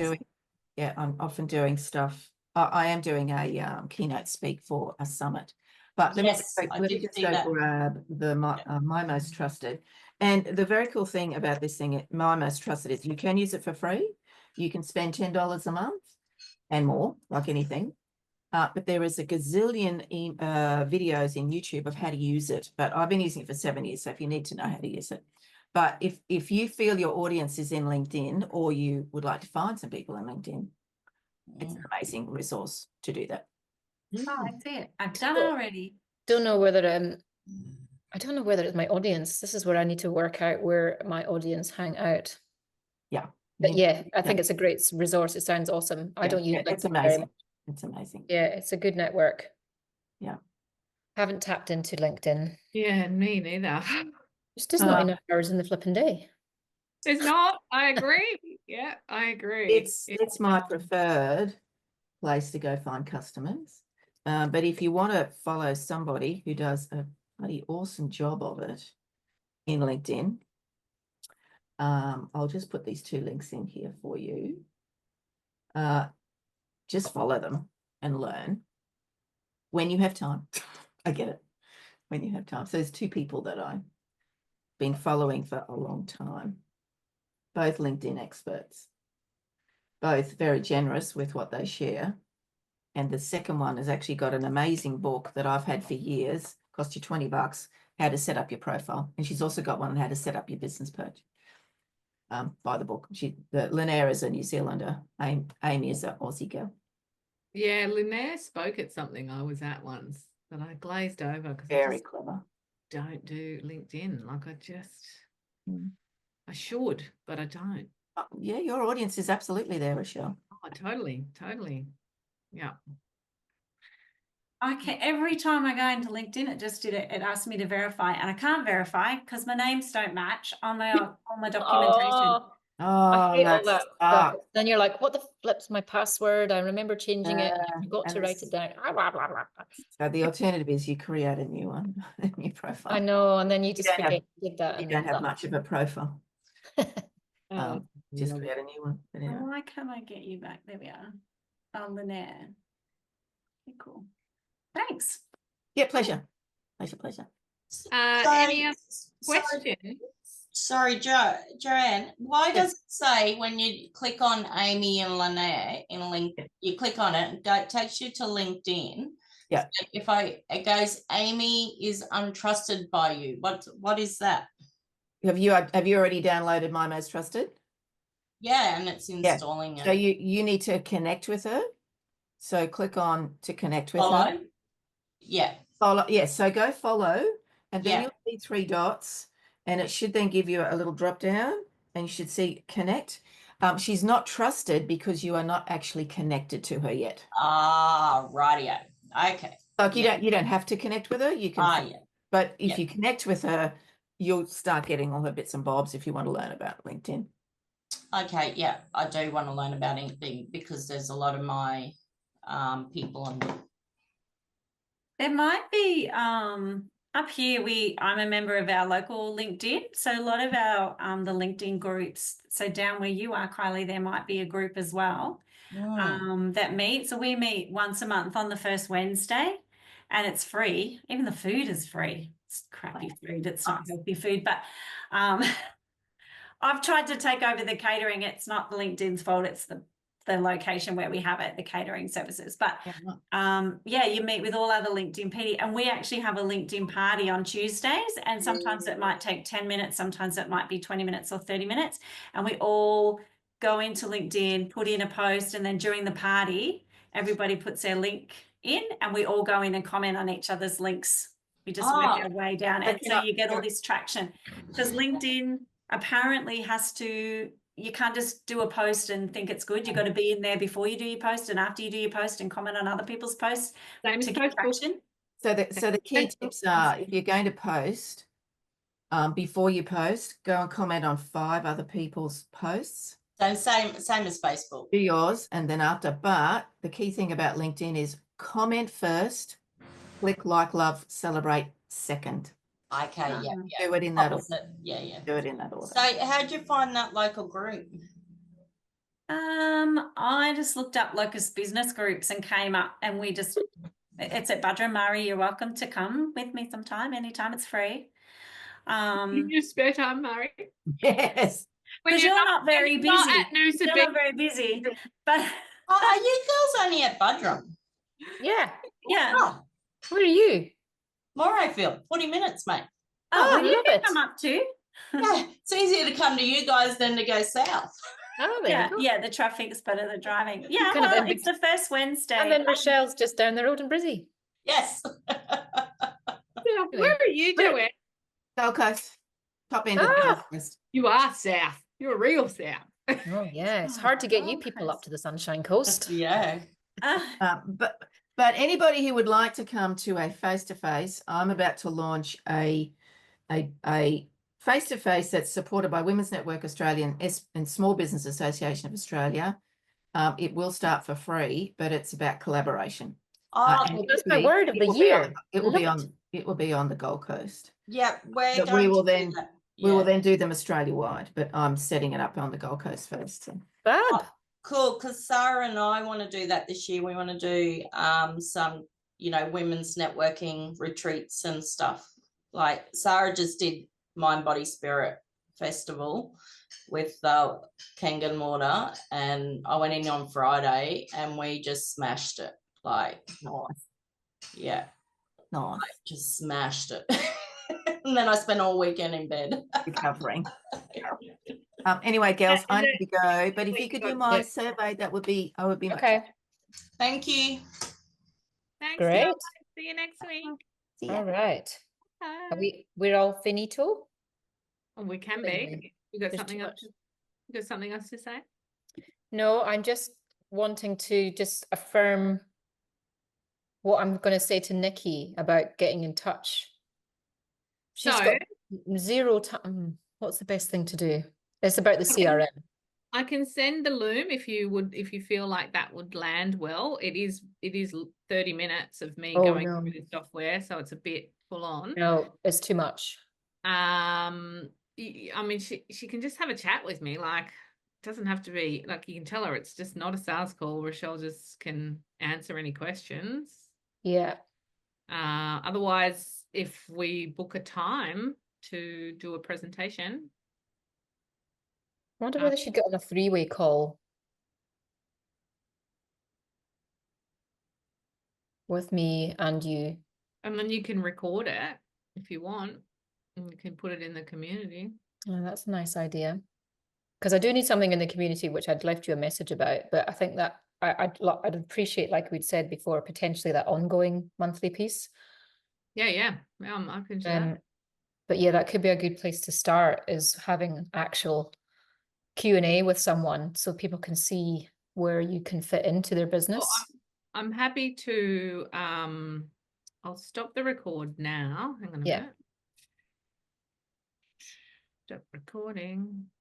often doing stuff. I am doing a keynote speak for a summit. But let me just go grab the My Most Trusted. And the very cool thing about this thing, My Most Trusted, is you can use it for free. You can spend $10 a month and more, like anything. But there is a gazillion videos in YouTube of how to use it. But I've been using it for 7 years, so if you need to know how to use it. But if you feel your audience is in LinkedIn, or you would like to find some people in LinkedIn, it's an amazing resource to do that. Oh, I see it. I've done it already. Don't know whether I don't know whether it's my audience. This is where I need to work out where my audience hang out. Yeah. But yeah, I think it's a great resource. It sounds awesome. I don't use it. It's amazing. It's amazing. Yeah, it's a good network. Yeah. Haven't tapped into LinkedIn. Yeah, me neither. There's just not enough hours in the flipping day. It's not. I agree. Yeah, I agree. It's my preferred place to go find customers. But if you want to follow somebody who does a bloody awesome job of it in LinkedIn, I'll just put these 2 links in here for you. Just follow them and learn when you have time. I get it. When you have time. So there's 2 people that I've been following for a long time. Both LinkedIn experts. Both very generous with what they share. And the second one has actually got an amazing book that I've had for years. Cost you $20, how to set up your profile. And she's also got one on how to set up your business page. By the book. Linaire is a New Zealander. Amy is an Aussie girl. Yeah, Linaire spoke at something I was at once, but I glazed over because Very clever. Don't do LinkedIn. Like I should, but I don't. Yeah, your audience is absolutely there, Rochelle. Oh, totally. Yeah. Okay, every time I go into LinkedIn, it asks me to verify, and I can't verify because my names don't match on my documentation. I hate all that's that stuff. Then you're like, what the flip's my password? I remember changing it. And I forgot to write it down. So the alternative is you create a new one, a new profile. I know, and then you just forget you did that. You don't have much of a profile. Just Yeah. create a new one. But anyway. Why can't I get you back? There we are. Oh, Linaire. Okay, cool. Thanks. Yeah, pleasure. Pleasure. Any other questions? Sorry, Joanne, why does it say when you click on Amy and Linaire in LinkedIn, you click on it, it takes you to LinkedIn, Yeah. So if it goes, Amy is untrusted by you. What is that? Have you already downloaded My Most Trusted? Yeah, and it's installing So it. you need to connect with her. So click on to connect with her. Follow. Yeah. Follow. Yes. So go follow, and then Yeah. you'll see 3 dots, and it should then give you a little drop down, and you should see connect. She's not trusted because you are not actually connected to her yet. Ah, rightio. Okay. Like Yeah. you don't have to connect with her. You can, Yeah. but if Yeah. you connect with her, you'll start getting all her bits and bobs if you want to learn about LinkedIn. Okay, yeah, I do want to learn about anything because there's a lot of my people on there. There might be up here I'm a member of our local LinkedIn. So a lot of our the LinkedIn groups, so down where you are, Kylie, there might be a group as well that meet. So we meet once a month on the first Wednesday, and it's free. Even the food is free. It's crappy food. It's not healthy food, but I've tried to take over the catering. It's not the LinkedIn's fault. It's the location where we have it, the catering services. But you meet with all other LinkedIn PD, and we actually have a LinkedIn party on Tuesdays, and sometimes it might take 10 minutes, sometimes it might be 20 minutes or 30 minutes, and we all go into LinkedIn, put in a post, and then during the party, everybody puts their link in, and we all go in and comment on each other's links. We just work our way down, and so you get all this traction because LinkedIn apparently you can't just do a post and think it's good. You've got to be in there before you do your post and after you do your post and comment on other people's posts to get traction. So the key tips are, if you're going to post, before you post, go and comment on 5 other people's posts. So same as Facebook. Do yours and then after. But the key thing about LinkedIn is comment first, click like, love, celebrate second. Okay, yeah. Do it in that order. Yeah. Do it in that order. So how'd you find that local group? I just looked up locust business groups and came up, and it's at Budrum. Murray, you're welcome to come with me sometime, anytime. It's free. In your spare time, Murray. Yes. Because you're not very busy. You're not very busy. But are you girls only at Budrum? Yeah. Oh, Where are you? Morayfield, 40 minutes, mate. I love can it. come up too. Yeah, it's easier to come to you guys than to go south. Oh, there you go. Yeah, the traffic's better than driving. Yeah, Kind of well, in it's the first Wednesday. And then Rochelle's just down the road in Brizzy. Yes. Yeah, where are you doing? Gold Coast. Top end of the Gold Coast. You are south. You're real south. Oh, yeah. It's hard to get you people up to the Sunshine Coast. Yeah. But anybody who would like to come to a face-to-face, I'm about to launch a face-to-face that's supported by Women's Network Australia and Small Business Association of Australia. It will start for free, but it's about collaboration. Oh, that's my word of the year. It will be on the Gold Coast. yeah, We will then do them Australia-wide, but I'm setting it up on the Gold Coast first. So. Fab. Cool, because Sarah and I want to do that this year. We want to do some, women's networking retreats and stuff. Like Sarah just did Mind Body Spirit Festival with Kangan Water, and I went in on Friday and we just smashed it. Like, Nice. Yeah. Nice. Just smashed it. And then I spent all weekend in bed. Recovering. Anyway, girls, I need to go. But if you could do my survey, I would be Okay. Thank you. Thanks. Great. Guys. See you next week. See ya. All right. Bye. We're all finito? And we can Maybe. be. You got There's something too else? much. You got something else to say? No, I'm just wanting to just affirm what I'm going to say to Nikki about getting in touch. She's So- got 0 time. What's the best thing to do? It's about the CRM. I can send the Loom if you feel like that would land well. It is 30 minutes of me Oh, going no. through the software, so it's a bit full on. No, it's too much. I mean, she can just have a chat with me. Like, it doesn't have to be like, you can tell her it's just not a sales call. Rochelle just can answer any questions. Yeah. Otherwise, if we book a time to do a presentation, I wonder whether she'd get on a 3-way call. with me and you. And then you can record it if you want, and you can put it in the community. Oh, that's a nice idea. Because I do need something in the community, which I'd left you a message about, but I think that I'd appreciate, like we'd said before, potentially that ongoing monthly piece. Yeah. I can do that. But yeah, that could be a good place to start, is having actual Q&A with someone so people can see where you can fit into their business. I'm happy to, I'll stop the record now. Hang on a Yeah. minute. Stop recording.